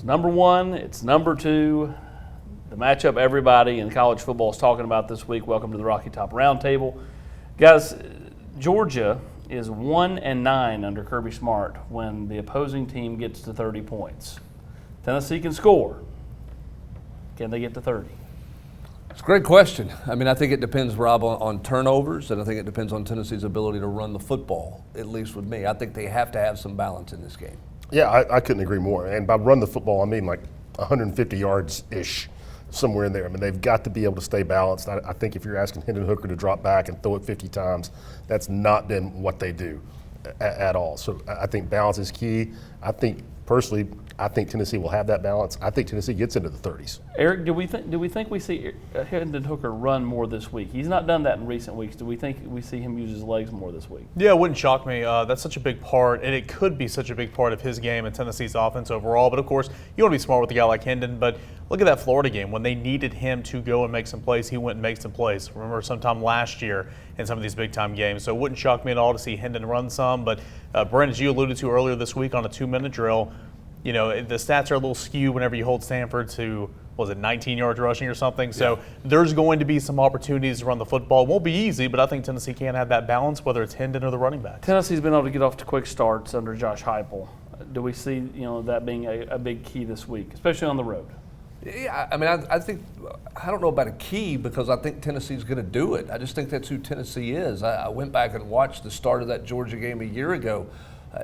number one, it's number two. The matchup everybody in college football is talking about this week. Welcome to the Rocky Top Roundtable. Guys, Georgia is 1-9 under Kirby Smart when the opposing team gets to 30 points. Tennessee can score. Can they get to 30? It's a great question. I mean, I think it depends, Rob, on turnovers, and I think it depends on Tennessee's ability to run the football, at least with me. I think they have to have some balance in this game. Yeah, I couldn't agree more. And by run the football, I mean like 150 yards-ish, somewhere in there. I mean, they've got to be able to stay balanced. I think if you're asking Hendon Hooker to drop back and throw it 50 times, that's not been what they do at all. So I think balance is key. Personally, I think Tennessee will have that balance. I think Tennessee gets into the 30s. Eric, do we think we see Hendon Hooker run more this week? He's not done that in recent weeks. Do we think we see him use his legs more this week? Yeah, it wouldn't shock me. That's such a big part, and it could be such a big part of his game and Tennessee's offense overall. But, of course, you want to be smart with a guy like Hendon. But look at that Florida game. When they needed him to go and make some plays, he went and made some plays. Remember sometime last year in some of these big-time games. So it wouldn't shock me at all to see Hendon run some. But, Brent, as you alluded to earlier this week on a 2-minute drill, you know, the stats are a little skewed whenever you hold Stanford to, 19 yards rushing or something. So there's going to be some opportunities to run the football. It won't be easy, but I think Tennessee can have that balance, whether it's Hendon or the running back. Tennessee's been able to get off to quick starts under Josh Heupel. Do we see, that being a big key this week, especially on the road? Yeah, I mean, I think I don't know about a key because I think Tennessee's going to do it. I just think that's who Tennessee is. I went back and watched the start of that Georgia game a year ago.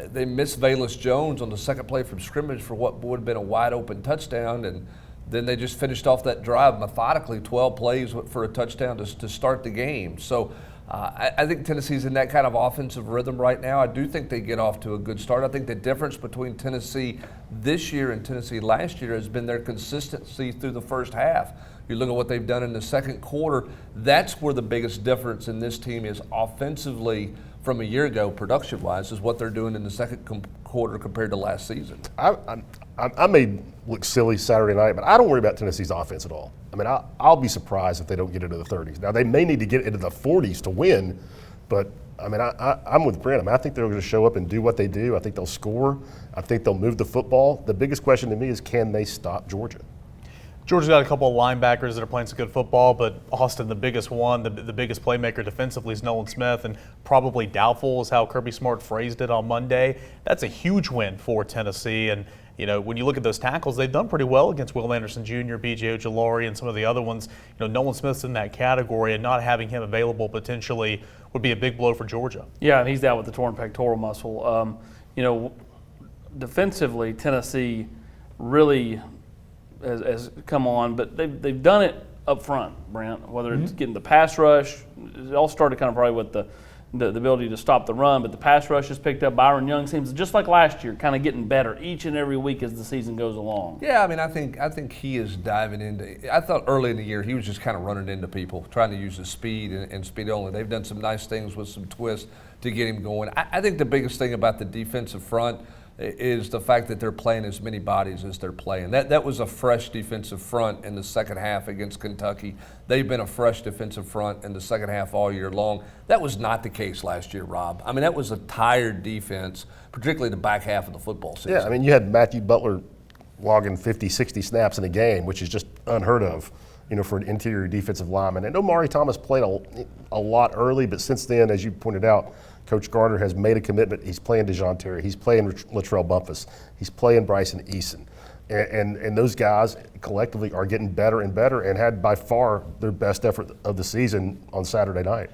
They missed Velus Jones on the second play from scrimmage for what would have been a wide-open touchdown, and then they just finished off that drive methodically, 12 plays for a touchdown to start the game. So I think Tennessee's in that kind of offensive rhythm right now. I do think they get off to a good start. I think the difference between Tennessee this year and Tennessee last year has been their consistency through the first half. You look at what they've done in the second quarter, that's where the biggest difference in this team is offensively from a year ago, production-wise, is what they're doing in the second quarter compared to last season. I may look silly Saturday night, but I don't worry about Tennessee's offense at all. I mean, I'll be surprised if they don't get into the 30s. Now, they may need to get into the 40s to win, but, I mean, I'm with Brent. I mean, I think they're going to show up and do what they do. I think they'll score. I think they'll move the football. The biggest question to me is, can they stop Georgia? Georgia's got a couple of linebackers that are playing some good football, but Austin, the biggest one, the biggest playmaker defensively is Nolan Smith, and probably doubtful is how Kirby Smart phrased it on Monday. That's a huge win for Tennessee, and when you look at those tackles, they've done pretty well against Will Anderson Jr., B.J. Ojulari, and some of the other ones. Nolan Smith's in that category, and not having him available potentially would be a big blow for Georgia. Yeah, and he's out with the torn pectoral muscle. Defensively, Tennessee really has come on, but they've done it up front, Brent, whether it's getting the pass rush. It all started kind of probably with the ability to stop the run, but the pass rush has picked up. Byron Young seems just like last year, kind of getting better each and every week as the season goes along. Yeah, I mean, I think he is diving into. I thought early in the year he was just kind of running into people, trying to use his speed and speed only. They've done some nice things with some twists to get him going. I think the biggest thing about the defensive front is the fact that they're playing as many bodies as they're playing. That was a fresh defensive front in the second half against Kentucky. They've been a fresh defensive front in the second half all year long. That was not the case last year, Rob. I mean, that was a tired defense, particularly the back half of the football season. Yeah, I mean, you had Matthew Butler logging 50, 60 snaps in a game, which is just unheard of, for an interior defensive lineman. And Omari Thomas played a lot early, but since then, as you pointed out, Coach Garner has made a commitment. He's playing DeJoun Terry. He's playing Latrell Bumpus. He's playing Bryson Eason. And those guys collectively are getting better and better and had by far their best effort of the season on Saturday night.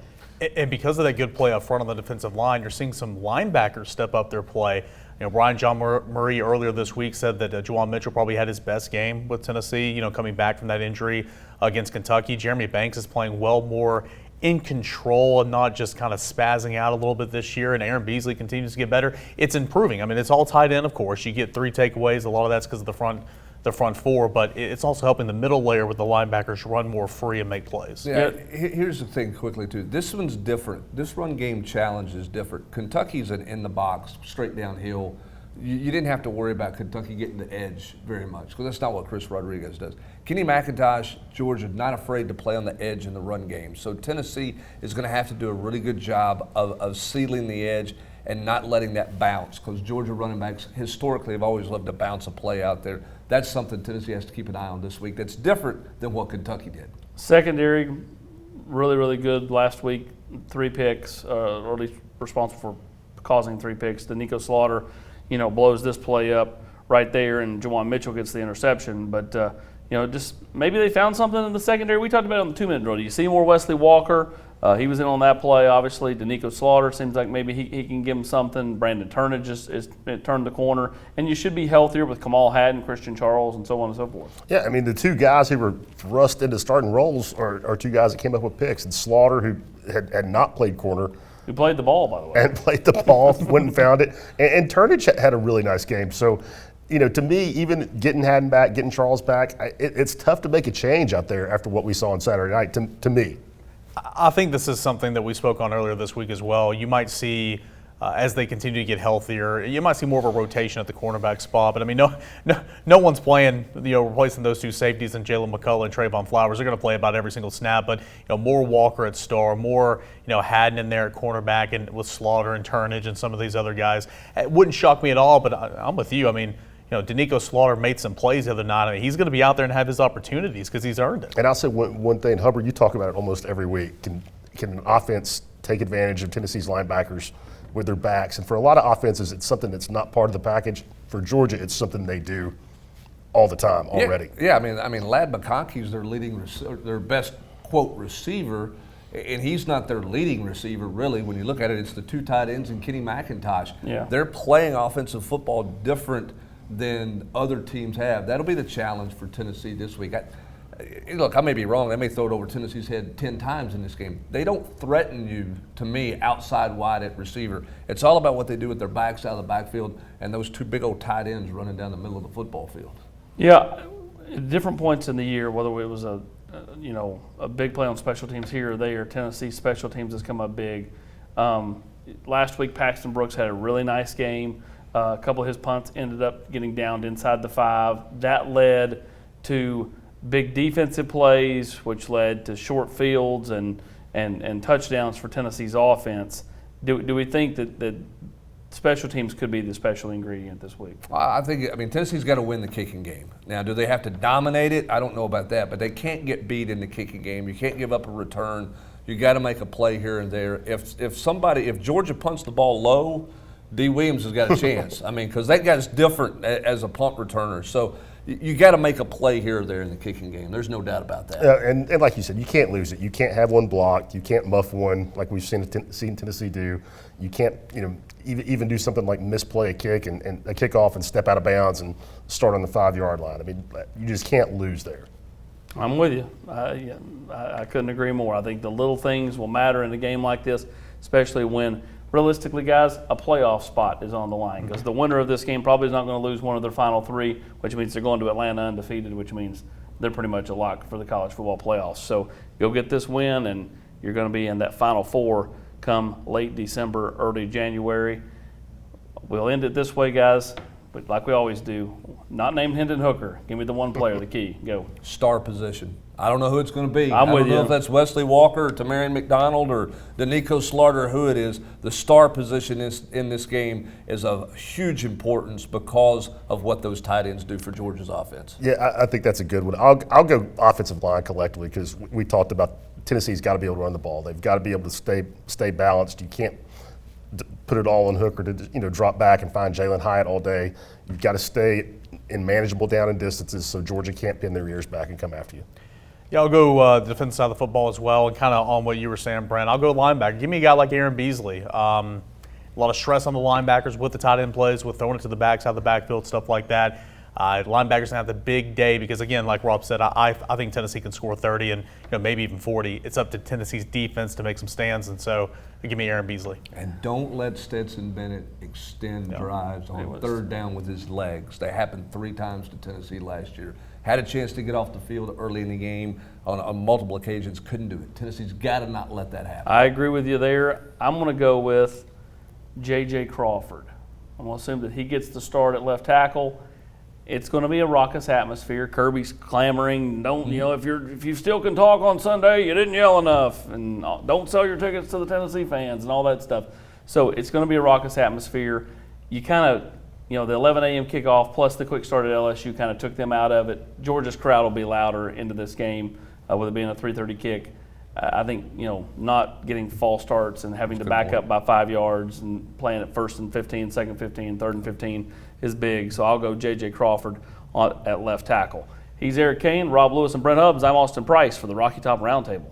And because of that good play up front on the defensive line, you're seeing some linebackers step up their play. Brian John Murray earlier this week said that Juwan Mitchell probably had his best game with Tennessee, coming back from that injury against Kentucky. Jeremy Banks is playing well more in control and not just kind of spazzing out a little bit this year, and Aaron Beasley continues to get better. It's improving. I mean, it's all tied in, of course. You get 3 takeaways. A lot of that's because of the front four, but it's also helping the middle layer with the linebackers run more free and make plays. Yeah, here's the thing quickly, too. This one's different. This run game challenge is different. Kentucky's an in-the-box, straight downhill. You didn't have to worry about Kentucky getting the edge very much because that's not what Chris Rodriguez does. Kenny McIntosh, Georgia, not afraid to play on the edge in the run game. So Tennessee is going to have to do a really good job of sealing the edge and not letting that bounce because Georgia running backs historically have always loved to bounce a play out there. That's something Tennessee has to keep an eye on this week. That's different than what Kentucky did. Secondary, really, really good last week. 3 picks, or at least responsible for causing 3 picks. Danico Slaughter, blows this play up right there, and Juwan Mitchell gets the interception. But, just maybe they found something in the secondary. We talked about it on the 2-minute drill. Do you see more Wesley Walker? He was in on that play, obviously. Danico Slaughter seems like maybe he can give him something. Brandon Turnage is turned the corner. And you should be healthier with Kamal Haddon, Christian Charles, and so on and so forth. Yeah, I mean, the 2 guys who were thrust into starting roles are 2 guys that came up with picks. And Slaughter, who had not played corner. Who played the ball, by the way. And played the ball, went and found it. And Turnage had a really nice game. So, to me, even getting Haddon back, getting Charles back, it's tough to make a change out there after what we saw on Saturday night, to me. I think this is something that we spoke on earlier this week as well. You might see, as they continue to get healthier, you might see more of a rotation at the cornerback spot. But I mean, no one's playing, replacing those 2 safeties and Jalen McCullough and Trayvon Flowers. They're going to play about every single snap. But more Walker at star, more Haddon in there at cornerback, and with Slaughter and Turnage and some of these other guys. It wouldn't shock me at all. But I'm with you. I mean, Danico Slaughter made some plays the other night. I mean, he's going to be out there and have his opportunities because he's earned it. And I'll say one thing, Hubbard, you talk about it almost every week. Can an offense take advantage of Tennessee's linebackers with their backs? And for a lot of offenses, it's something that's not part of the package. For Georgia, it's something they do all the time already. Yeah. I mean, Ladd McConkey's their best quote receiver, and he's not their leading receiver really. When you look at it, it's the 2 tight ends and Kenny McIntosh. Yeah. They're playing offensive football different than other teams have. That'll be the challenge for Tennessee this week. Look, I may be wrong. They may throw it over Tennessee's head 10 times in this game. They don't threaten you, to me, outside wide at receiver. It's all about what they do with their backs out of the backfield and those 2 big old tight ends running down the middle of the football field. Yeah, at different points in the year, whether it was a big play on special teams here or there, Tennessee special teams has come up big. Last week, Paxton Brooks had a really nice game. A couple of his punts ended up getting downed inside the 5. That led to big defensive plays, which led to short fields and touchdowns for Tennessee's offense. Do we think that special teams could be the special ingredient this week? I mean, Tennessee's got to win the kicking game. Now, do they have to dominate it? I don't know about that, but they can't get beat in the kicking game. You can't give up a return. You got to make a play here and there. If Georgia punts the ball low, D. Williams has got a chance. I mean, because that guy's different as a punt returner. So you got to make a play here or there in the kicking game. There's no doubt about that. And like you said, you can't lose it. You can't have one blocked. You can't muff one like we've seen Tennessee do. You can't, even do something like misplay a kick and a kickoff and step out of bounds and start on the 5-yard line. I mean, you just can't lose there. I'm with you. I couldn't agree more. I think the little things will matter in a game like this, especially when realistically, guys, a playoff spot is on the line because the winner of this game probably is not going to lose one of their final 3, which means they're going to Atlanta undefeated, which means they're pretty much a lock for the college football playoffs. So go get this win, and you're going to be in that Final 4 come late December, early January. We'll end it this way, guys, but like we always do, not named Hendon Hooker. Give me the one player, the key. Go. Star position. I don't know who it's going to be. I don't know if that's Wesley Walker or Tamarion McDonald or Danico Slaughter or who it is. The star position in this game is of huge importance because of what those tight ends do for Georgia's offense. Yeah, I think that's a good one. I'll go offensive line collectively because we talked about Tennessee's got to be able to run the ball. They've got to be able to stay balanced. You can't put it all on Hooker to drop back and find Jalen Hyatt all day. You've got to stay in manageable down and distances so Georgia can't pin their ears back and come after you. Yeah, I'll go the defensive side of the football as well, and kind of on what you were saying, Brent. I'll go linebacker. Give me a guy like Aaron Beasley. A lot of stress on the linebackers with the tight end plays, with throwing it to the backside of the backfield, stuff like that. Linebackers have the big day because, again, like Rob said, I think Tennessee can score 30 and maybe even 40. It's up to Tennessee's defense to make some stands, and so give me Aaron Beasley. And don't let Stetson Bennett extend drives on third down with his legs. They happened 3 times to Tennessee last year. Had a chance to get off the field early in the game on multiple occasions, couldn't do it. Tennessee's got to not let that happen. I agree with you there. I'm going to go with J.J. Crawford. I'm going to assume that he gets the start at left tackle. It's going to be a raucous atmosphere. Kirby's clamoring, if you still can talk on Sunday, you didn't yell enough, and don't sell your tickets to the Tennessee fans and all that stuff. So it's going to be a raucous atmosphere. You kind of the 11 a.m. kickoff plus the quick start at LSU kind of took them out of it. Georgia's crowd will be louder into this game with it being a 3:30 kick. I think, not getting false starts and having to back up by 5 yards and playing at 1st and 15, 2nd and 15, 3rd and 15 is big. So I'll go J.J. Crawford at left tackle. He's Eric Kane, Rob Lewis, and Brent Hubbs. I'm Austin Price for the Rocky Top Roundtable.